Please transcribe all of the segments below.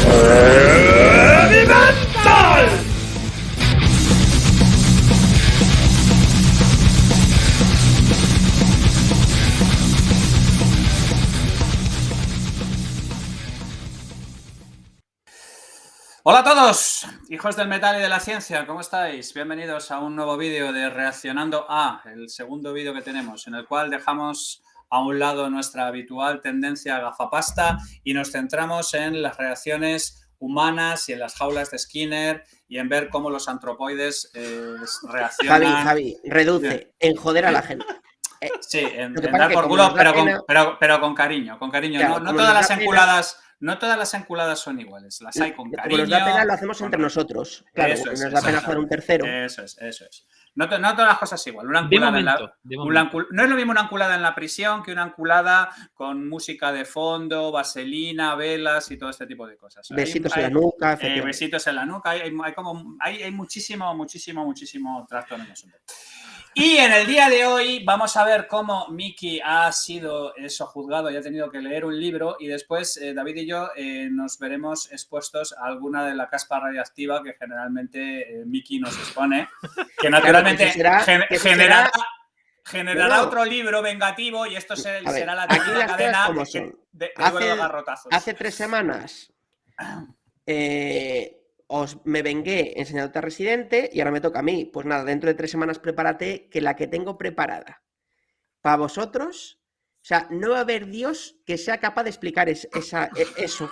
Heavy Metal. Hola a todos, hijos del metal y de la ciencia, ¿cómo estáis? Bienvenidos a un nuevo vídeo de Reaccionando a, el segundo vídeo que tenemos, en el cual dejamos a un lado nuestra habitual tendencia a gafapasta y nos centramos en las reacciones humanas y en las jaulas de Skinner y en ver cómo los antropoides reaccionan. Javi, reduce en joder a la gente. Sí, en dar por culo, pero con cariño, con cariño. Claro, no todas las enculadas... No todas las enculadas son iguales, las hay con cariño. Como nos da pena, lo hacemos entre nosotros. Claro, eso es, nos da pena jugar un tercero. Eso es. No todas las cosas igual. Una enculada no es lo mismo una enculada en la prisión que una enculada con música de fondo, vaselina, velas y todo este tipo de cosas. Besitos en la nuca. Besitos en la nuca. Hay muchísimo trastorno en el asunto. Y en el día de hoy vamos a ver cómo Miki ha sido juzgado y ha tenido que leer un libro y después David y yo nos veremos expuestos a alguna de la caspa radiactiva que generalmente Miki nos expone, que naturalmente generará otro libro vengativo y esto será la típica cadena de garrotazos. Hace 3 semanas me vengué enseñándote a Residente y ahora me toca a mí. Pues nada, dentro de 3 semanas prepárate que la que tengo preparada para vosotros, o sea, no va a haber Dios que sea capaz de explicar eso.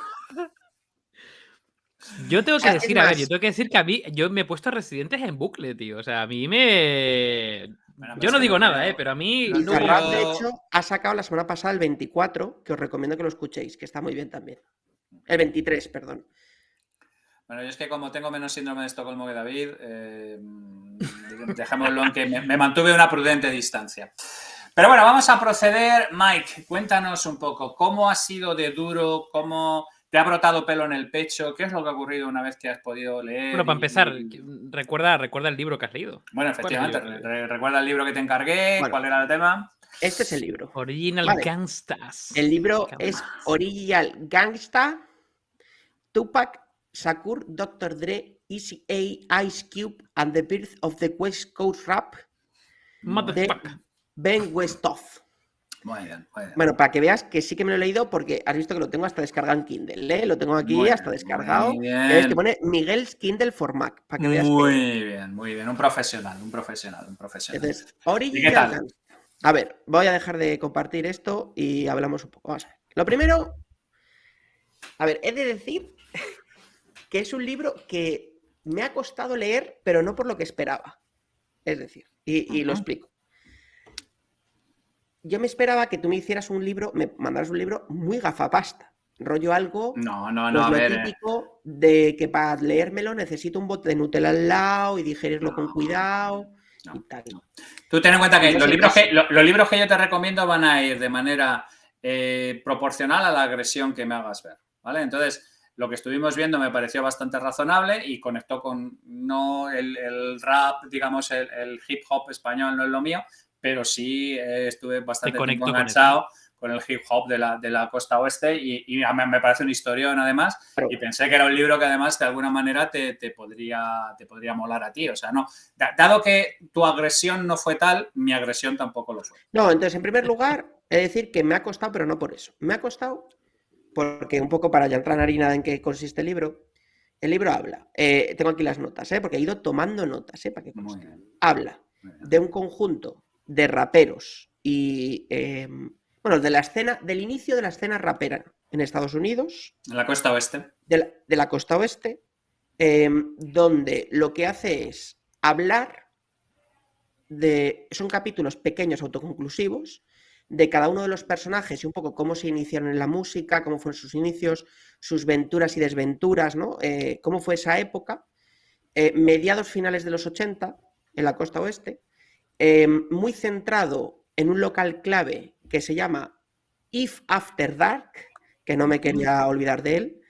Yo tengo que decir, yo tengo que decir que a mí, yo me he puesto Residentes en bucle, tío. O sea, a mí me... Bueno, yo no digo nada, pero a mí... Ferran, de hecho, ha sacado la semana pasada el 24, que os recomiendo que lo escuchéis, que está muy bien también. El 23, perdón. Bueno, yo es que como tengo menos síndrome de Estocolmo que David, dejémoslo en que me mantuve una prudente distancia. Pero bueno, vamos a proceder. Mike, cuéntanos un poco, ¿cómo ha sido de duro? ¿Cómo te ha brotado pelo en el pecho? ¿Qué es lo que ha ocurrido una vez que has podido leer? Bueno, para empezar, recuerda el libro que has leído. Bueno, efectivamente, recuerda el libro que te encargué. Bueno, ¿cuál era el tema? Este es el libro. Original Gangstas. El libro es Original Gangsta, Tupac Shakur, Dr. Dre, Eazy-A, Ice Cube and the Birth of the West Coast Rap de Ben Westhoff. Muy bien. Bueno, para que veas que sí que me lo he leído porque has visto que lo tengo hasta descargado en Kindle, ¿eh? Lo tengo aquí hasta descargado. Es que pone Miguel's Kindle for Mac, para que veas. Muy bien. Un profesional. Entonces, Original. A ver, voy a dejar de compartir esto y hablamos un poco. Vamos a ver. Lo primero, a ver, he de decir que es un libro que me ha costado leer, pero no por lo que esperaba. Es decir, y lo explico. Yo me esperaba que tú me hicieras un libro, me mandaras un libro muy gafapasta. Rollo algo lo típico de que para leérmelo necesito un bote de Nutella al lado y digerirlo con cuidado. Y tal. Tú ten en cuenta que los libros que yo te recomiendo van a ir de manera proporcional a la agresión que me hagas ver, ¿vale? Entonces, lo que estuvimos viendo me pareció bastante razonable y conectó con el rap, digamos, el hip hop español no es lo mío, pero sí estuve bastante tiempo enganchado con el hip hop de la costa oeste y me parece un historión además y pensé que era un libro que además de alguna manera te podría molar a ti. O sea, no, dado que tu agresión no fue tal, mi agresión tampoco lo fue. No, entonces en primer lugar he de decir que me ha costado, pero no por eso. Me ha costado porque un poco para ya entrar en harina en qué consiste el libro habla, tengo aquí las notas, porque he ido tomando notas, para que conste. Habla de un conjunto de raperos y, de la escena, del inicio de la escena rapera en Estados Unidos. En la costa oeste. De la costa oeste, donde lo que hace es hablar son capítulos pequeños autoconclusivos, de cada uno de los personajes y un poco cómo se iniciaron en la música, cómo fueron sus inicios, sus venturas y desventuras, ¿no? Cómo fue esa época, mediados finales de los 80, en la costa oeste, muy centrado en un local clave que se llama If After Dark, que no me quería olvidar de él,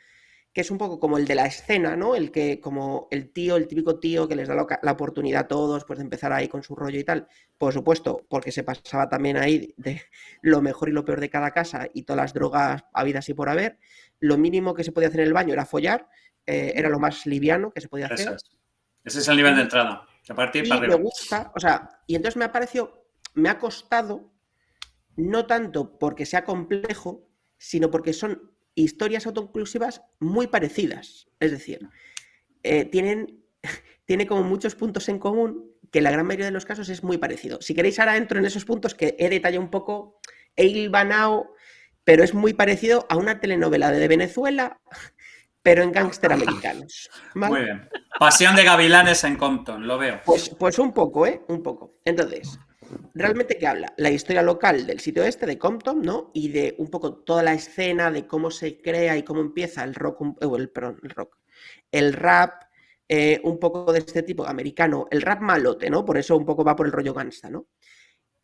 que es un poco como el de la escena, ¿no? El que, como el típico tío que les da la oportunidad a todos, pues de empezar ahí con su rollo y tal. Por supuesto, porque se pasaba también ahí de lo mejor y lo peor de cada casa y todas las drogas habidas y por haber. Lo mínimo que se podía hacer en el baño era follar, era lo más liviano que se podía hacer. Eso es. Ese es el nivel de entrada. A partir para Y arriba. me gusta, o sea, y entonces me ha costado, no tanto porque sea complejo, sino porque son historias autoconclusivas muy parecidas. Es decir, tiene como muchos puntos en común, que en la gran mayoría de los casos es muy parecido. Si queréis, ahora entro en esos puntos que he detallado un poco, he hilvanado, pero es muy parecido a una telenovela de Venezuela, pero en gángster americanos. ¿Vale? Muy bien. Pasión de gavilanes en Compton, lo veo. Pues un poco, ¿eh? Un poco. Entonces, ¿realmente qué habla? La historia local del sitio este, de Compton, ¿no? Y de un poco toda la escena de cómo se crea y cómo empieza el rock, el rap, un poco de este tipo americano, el rap malote, ¿no? Por eso un poco va por el rollo gangsta, ¿no?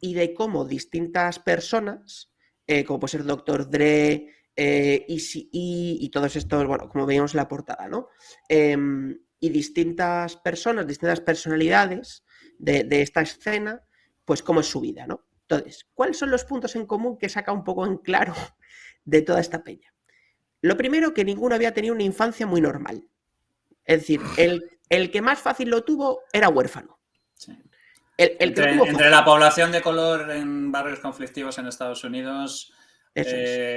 Y de cómo distintas personas, como puede ser Dr. Dre, Eazy-E y todos estos, bueno, como veíamos en la portada, ¿no? Y distintas personas, distintas personalidades de esta escena, pues cómo es su vida, ¿no? Entonces, ¿cuáles son los puntos en común que saca un poco en claro de toda esta peña? Lo primero, que ninguno había tenido una infancia muy normal. Es decir, el que más fácil lo tuvo era huérfano. Sí. El que lo tuvo entre la población de color en barrios conflictivos en Estados Unidos,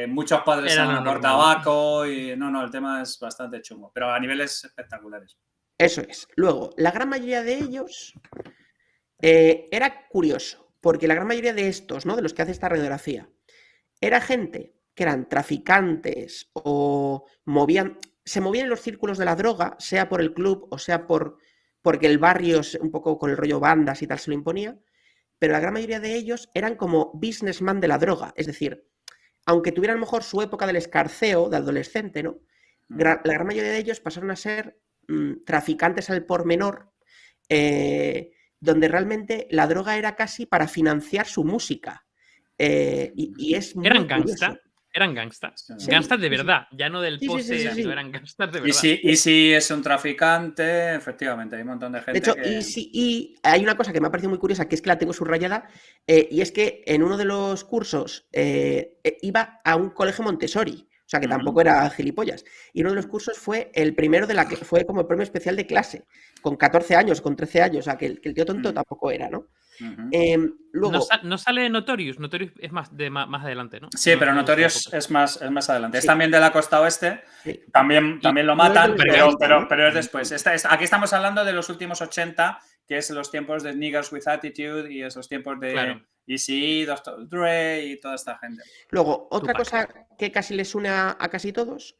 muchos padres salen por tabaco y no, el tema es bastante chungo, pero a niveles espectaculares. Eso es. Luego, la gran mayoría de ellos era curioso, porque la gran mayoría de estos, ¿no? De los que hace esta radiografía, era gente que eran traficantes o se movían en los círculos de la droga, sea por el club o sea porque el barrio, un poco con el rollo bandas y tal, se lo imponía, pero la gran mayoría de ellos eran como businessman de la droga, es decir, aunque tuvieran a lo mejor su época del escarceo, de adolescente, ¿no? La gran mayoría de ellos pasaron a ser traficantes al por menor, donde realmente la droga era casi para financiar su música. Y es muy Eran curioso. gangsta. Eran gangstas. Sí, Gangstas de sí, verdad, ya no del pose, sino eran gangstas de verdad. Y si es un traficante, efectivamente, hay un montón de gente. De hecho, y hay una cosa que me ha parecido muy curiosa, que es que la tengo subrayada, y es que en uno de los cursos iba a un colegio Montessori, o sea que tampoco era gilipollas. Y uno de los cursos fue el primero fue como el premio especial de clase, con 14 años, con 13 años, o sea que el tío tonto tampoco era, ¿no? Luego, no sale de Notorious es más adelante, ¿no? Sí, pero Notorious es más adelante. Sí. Es también de la costa oeste. Sí. También lo matan, pero es después. Aquí estamos hablando de los últimos 80, que es los tiempos de Niggers with Attitude y esos tiempos de Eazy-E, Dr. Dre y toda esta gente. Luego, otra cosa que casi les une a casi todos,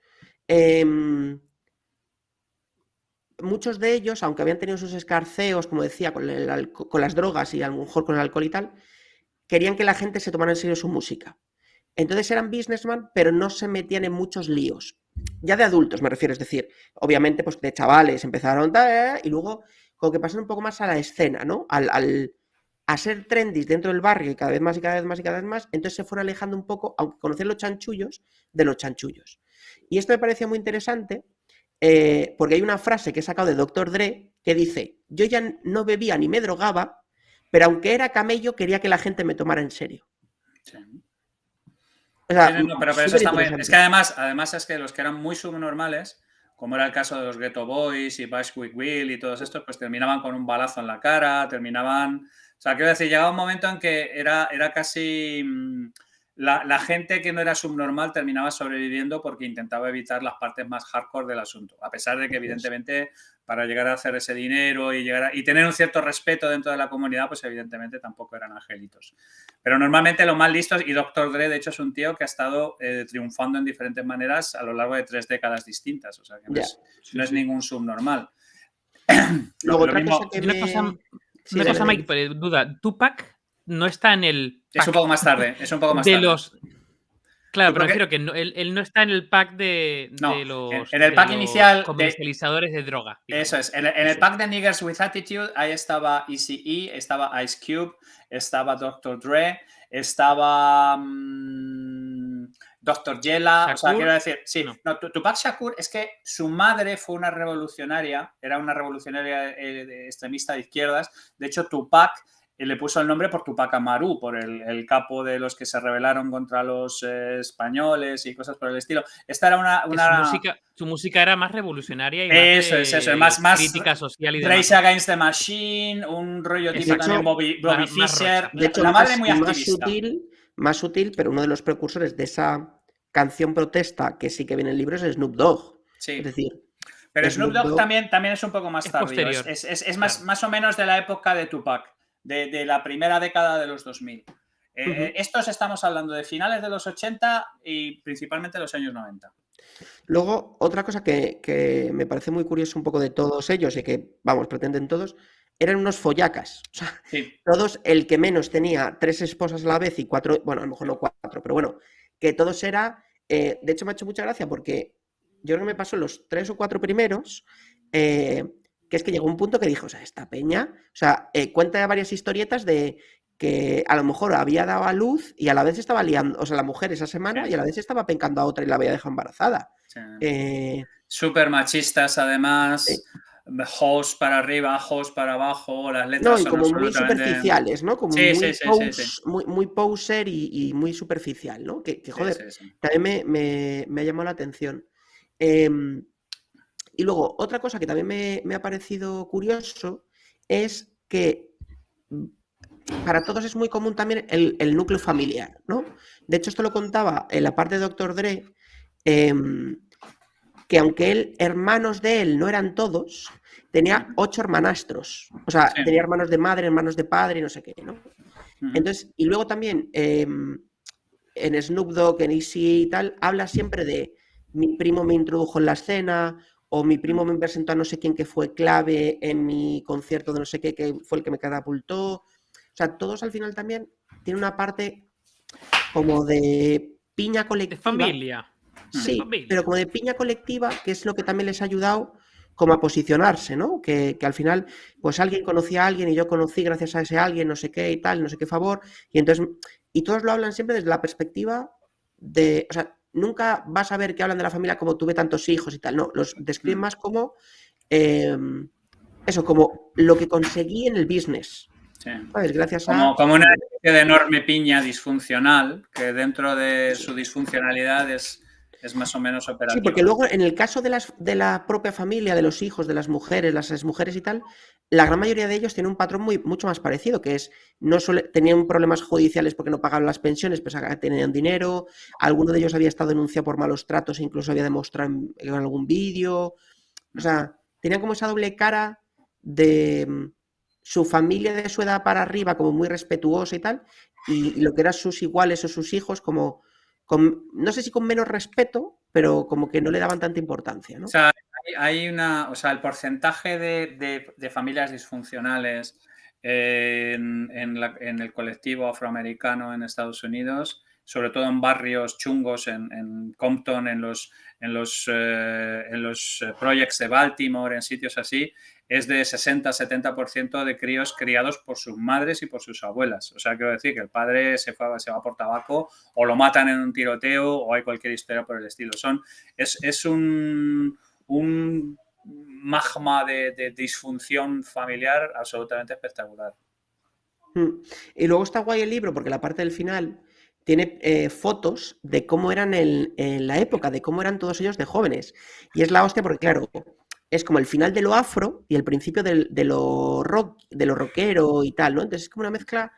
muchos de ellos, aunque habían tenido sus escarceos, como decía, con las drogas y a lo mejor con el alcohol y tal, querían que la gente se tomara en serio su música. Entonces eran businessmen, pero no se metían en muchos líos. Ya de adultos me refiero, es decir, obviamente pues de chavales empezaron y luego como que pasaron un poco más a la escena, ¿no? A ser trendys dentro del barrio y cada vez más y cada vez más y cada vez más, entonces se fueron alejando un poco, aunque conocer los chanchullos, de los chanchullos. Y esto me pareció muy interesante porque hay una frase que he sacado de Dr. Dre que dice: yo ya no bebía ni me drogaba, pero aunque era camello quería que la gente me tomara en serio. Sí. O sea, pero eso está muy bien. Es que además es que los que eran muy subnormales, como era el caso de los Ghetto Boys y Bushwick Will y todos estos, pues terminaban con un balazo en la cara, terminaban... O sea, quiero decir, llegaba un momento en que era casi... La gente que no era subnormal terminaba sobreviviendo porque intentaba evitar las partes más hardcore del asunto, a pesar de que evidentemente para llegar a hacer ese dinero y tener un cierto respeto dentro de la comunidad, pues evidentemente tampoco eran angelitos. Pero normalmente los más listos, y Dr. Dre de hecho es un tío que ha estado triunfando en diferentes maneras a lo largo de 3 décadas distintas, o sea que no es ningún subnormal. Luego otra cosa que una cosa, Mike, duda, Tupac no está en el pack. Es un poco más tarde, Claro, pero prefiero que él no está en el pack de los, en el pack inicial comercializadores de droga. Digamos. Eso es, en el pack de Niggers with Attitude ahí estaba Eazy-E, estaba Ice Cube, estaba Dr. Dre, estaba Dr. Yela, Shakur, o sea, quiero decir, sí, no. Tupac Shakur es que su madre fue una revolucionaria, era una revolucionaria extremista de izquierdas. De hecho, Tupac le puso el nombre por Tupac Amaru, por el capo de los que se rebelaron contra los españoles y cosas por el estilo. Esta era Su música era más revolucionaria y más más crítica social y demás. Rage Against the Machine, un rollo tipo también Bobby Fischer. De hecho, la madre muy activista. Más sutil, pero uno de los precursores de esa canción protesta que sí que viene en el libro es Snoop Dogg. Sí. Es decir, pero Snoop Dogg también es un poco más tardío. Es más o menos de la época de Tupac, de la primera década de los 2000. Estos estamos hablando de finales de los 80 y principalmente de los años 90. Luego, otra cosa que me parece muy curioso un poco de todos ellos y que, vamos, pretenden todos, eran unos follacas. O sea, sí. Todos, el que menos tenía 3 esposas a la vez y 4, bueno, a lo mejor no 4, pero bueno, que todos era... de hecho, me ha hecho mucha gracia porque yo creo que me pasó los 3 o 4 primeros, que es que llegó un punto que dije, o sea, esta peña, o sea, cuenta varias historietas de que a lo mejor había dado a luz y a la vez estaba liando, o sea, la mujer esa semana y a la vez estaba pencando a otra y la había dejado embarazada. Sí. Súper machistas, además. Host para arriba, host para abajo, las letras son como muy superficiales, ¿no? Como muy poser y muy superficial, ¿no? Que joder, también me ha llamado la atención. Y luego, otra cosa que también me ha parecido curioso es que para todos es muy común también el núcleo familiar, ¿no? De hecho, esto lo contaba en la parte de Dr. Dre, que aunque hermanos de él no eran todos, tenía 8 hermanastros. O sea, tenía hermanos de madre, hermanos de padre, no sé qué, ¿no? Entonces, y luego también en Snoop Dogg, en Easy y tal, habla siempre de mi primo me introdujo en la escena o mi primo me presentó a no sé quién que fue clave en mi concierto de no sé qué, que fue el que me catapultó. O sea, todos al final también tienen una parte como de piña colectiva. De familia. Sí, pero como de piña colectiva, que es lo que también les ha ayudado como a posicionarse, ¿no? Que al final, pues alguien conocía a alguien y yo conocí gracias a ese alguien, no sé qué y tal, no sé qué favor, y entonces, y todos lo hablan siempre desde la perspectiva de, o sea, nunca vas a ver que hablan de la familia como tuve tantos hijos y tal, no, los describen más como, eso, como lo que conseguí en el business. Sí. ¿Sabes? Gracias como una especie de enorme piña disfuncional, que dentro de su disfuncionalidad es más o menos operativa. Sí, porque luego en el caso de la propia familia, de los hijos, de las mujeres, las exmujeres y tal, la gran mayoría de ellos tienen un patrón mucho más parecido, que es, tenían problemas judiciales porque no pagaban las pensiones, pues tenían dinero, alguno de ellos había estado denunciado por malos tratos e incluso había demostrado en algún vídeo, o sea, tenían como esa doble cara de su familia de su edad para arriba como muy respetuosa y tal, y lo que eran sus iguales o sus hijos como... no sé si con menos respeto, pero como que no le daban tanta importancia, ¿no? O sea, hay el porcentaje de familias disfuncionales en el colectivo afroamericano en Estados Unidos, sobre todo en barrios chungos, en Compton, en los projects de Baltimore, en sitios así, es de 60-70% de críos criados por sus madres y por sus abuelas. O sea, quiero decir que el padre se va por tabaco o lo matan en un tiroteo o hay cualquier historia por el estilo. Es un magma de disfunción familiar absolutamente espectacular. Y luego está guay el libro porque la parte del final tiene fotos de cómo eran en la época, de cómo eran todos ellos de jóvenes. Y es la hostia porque, claro, es como el final de lo afro y el principio de lo rockero y tal, ¿no? Entonces es como una mezcla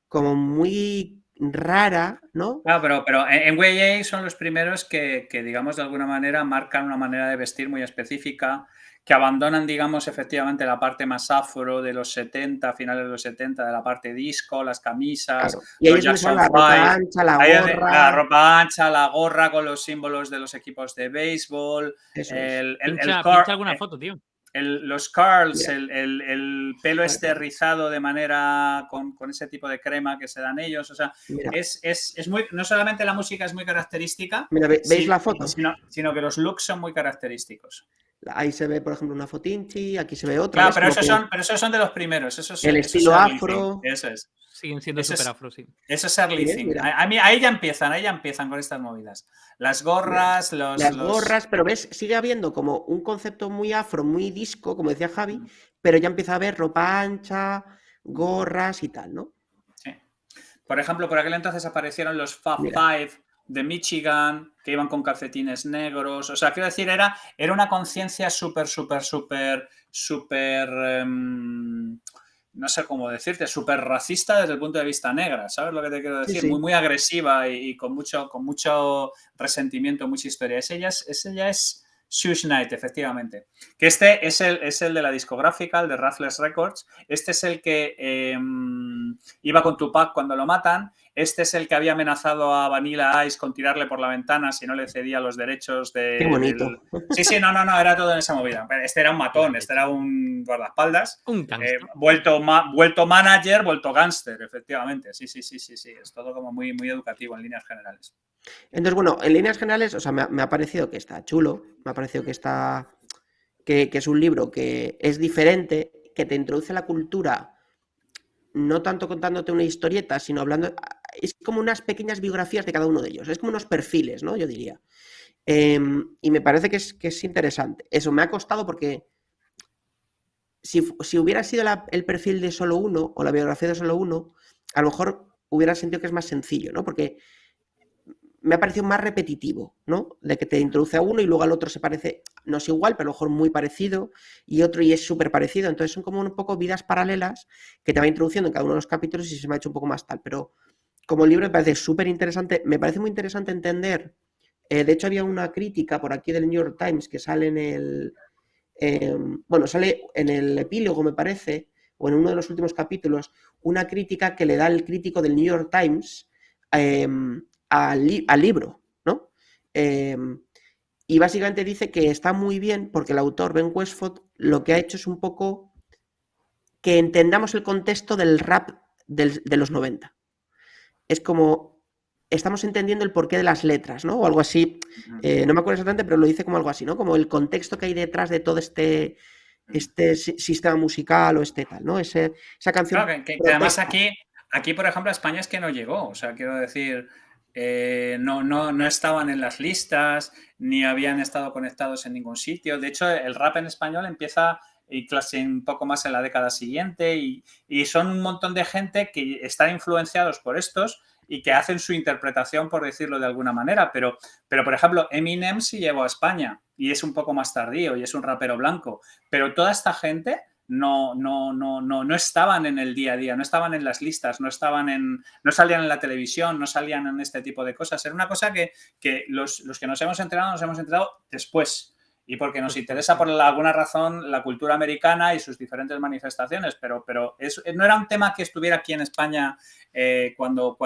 como muy rara, ¿no? Claro, pero en Way son los primeros que, digamos, de alguna manera marcan una manera de vestir muy específica, que abandonan, digamos, efectivamente la parte más afro de los 70, finales de los 70, de la parte disco, las camisas, claro. Y ahí es donde la ropa ancha, la gorra. La ropa ancha, la gorra con los símbolos de los equipos de béisbol. Pincha alguna foto, tío. Los curls, el pelo rizado de manera con ese tipo de crema que se dan ellos. O sea, es muy, no solamente la música es muy característica, mira, ¿veis la foto? Sino que los looks son muy característicos. Ahí se ve, por ejemplo, una fotinchi, aquí se ve otra. Claro, pero esos son de los primeros. El estilo afro. Eso es. Siguen siendo súper afro, sí. Eso es early thing. Ahí ya empiezan con estas movidas. Las gorras, las gorras, pero ves, sigue habiendo como un concepto muy afro, muy disco, como decía Javi, pero ya empieza a haber ropa ancha, gorras y tal, ¿no? Sí. Por ejemplo, por aquel entonces aparecieron los Fab Five de Michigan, que iban con calcetines negros. O sea, quiero decir, era una conciencia súper, no sé cómo decirte, súper racista desde el punto de vista negra, ¿sabes lo que te quiero decir? Sí, sí. Muy agresiva y con mucho resentimiento, mucha historia. Ese ya es Suge Knight, efectivamente. Que este es el de la discográfica, el de Ruthless Records. Este es el que iba con Tupac cuando lo matan. Este es el que había amenazado a Vanilla Ice con tirarle por la ventana si no le cedía los derechos de... Qué bonito. Sí, no, era todo en esa movida. Este era un matón, este era un guardaespaldas. Un gángster. Vuelto manager, vuelto gángster, efectivamente. Sí. Es todo como muy, muy educativo en líneas generales. Entonces, bueno, en líneas generales, o sea, me ha parecido que está chulo, me ha parecido que está... que es un libro que es diferente, que te introduce la cultura, no tanto contándote una historieta, sino hablando... Es como unas pequeñas biografías de cada uno de ellos, es como unos perfiles, ¿no? Yo diría. Y me parece que es interesante. Eso me ha costado porque si hubiera sido el perfil de solo uno o la biografía de solo uno, a lo mejor hubiera sentido que es más sencillo, ¿no? Porque me ha parecido más repetitivo, ¿no? De que te introduce a uno y luego al otro se parece, no es igual, pero a lo mejor muy parecido, y otro y es súper parecido. Entonces son como un poco vidas paralelas que te va introduciendo en cada uno de los capítulos y se me ha hecho un poco más tal. Pero como libro me parece súper interesante. Me parece muy interesante entender. De hecho, había una crítica por aquí del New York Times que sale en el... sale en el epílogo, me parece, o en uno de los últimos capítulos, una crítica que le da el crítico del New York Times al libro, ¿no? Y básicamente dice que está muy bien porque el autor, Ben Westphal, lo que ha hecho es un poco que entendamos el contexto del rap de los 90. Es como, estamos entendiendo el porqué de las letras, ¿no? O algo así. No me acuerdo exactamente, pero lo dice como algo así, ¿no? Como el contexto que hay detrás de todo este sistema musical o tal, ¿no? Esa canción. Claro, que además aquí, por ejemplo, a España es que no llegó. O sea, quiero decir, no estaban en las listas, ni habían estado conectados en ningún sitio. De hecho, el rap en español empieza y clase un poco más en la década siguiente y son un montón de gente que están influenciados por estos y que hacen su interpretación, por decirlo de alguna manera, pero por ejemplo, Eminem sí llegó a España y es un poco más tardío y es un rapero blanco, pero toda esta gente no estaban en el día a día, no estaban en las listas, no salían en la televisión, no salían en este tipo de cosas. Era una cosa que los que nos hemos enterado después. Y porque nos interesa por alguna razón la cultura americana y sus diferentes manifestaciones, pero no era un tema que estuviera aquí en España cuando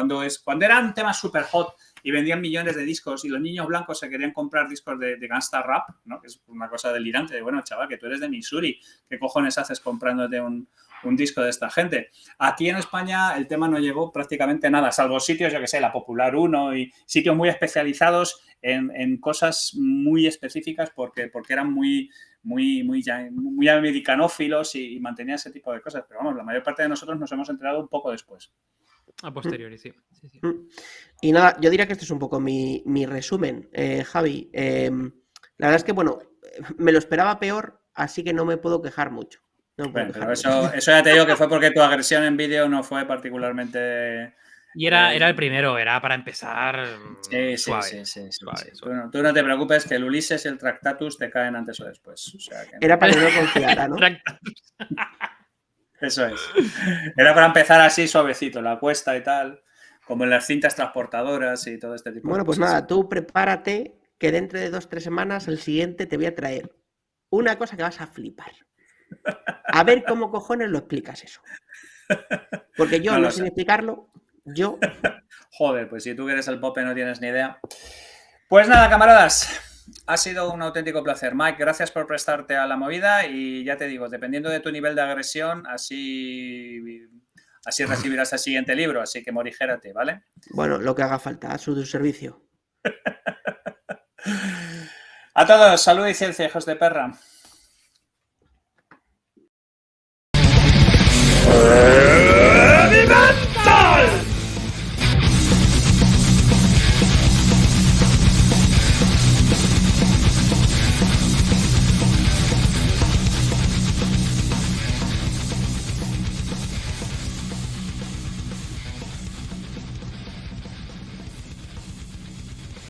era un tema súper hot y vendían millones de discos y los niños blancos se querían comprar discos de gangsta rap, ¿no? Que es una cosa delirante, de bueno, chaval, que tú eres de Missouri, ¿qué cojones haces comprándote un disco de esta gente? Aquí en España el tema no llegó prácticamente nada, salvo sitios, yo que sé, la Popular 1 y sitios muy especializados en cosas muy específicas porque eran muy americanófilos y mantenían ese tipo de cosas. Pero vamos, la mayor parte de nosotros nos hemos enterado un poco después. A posteriori, sí. Y nada, yo diría que este es un poco mi resumen, Javi. La verdad es que, bueno, me lo esperaba peor, así que no me puedo quejar mucho. Pero eso ya te digo que fue porque tu agresión en vídeo no fue particularmente... Y era el primero, era para empezar suave. Tú no te preocupes que el Ulises y el Tractatus te caen antes o después. O sea, que era para que no confiara, ¿no? Eso es. Era para empezar así suavecito, la cuesta y tal, como en las cintas transportadoras y todo este tipo de cosas. Bueno, pues nada, tú prepárate que dentro de 2 o 3 semanas el siguiente te voy a traer una cosa que vas a flipar. A ver cómo cojones lo explicas eso. Porque yo no sé explicarlo. Yo. Joder, pues si tú que eres el Pope no tienes ni idea. Pues nada, camaradas, ha sido un auténtico placer. Mike, gracias por prestarte a la movida y ya te digo, dependiendo de tu nivel de agresión, así recibirás el siguiente libro, así que morigérate, ¿vale? Bueno, lo que haga falta, a su servicio. Hasta A todos, salud y ciencia, hijos de perra.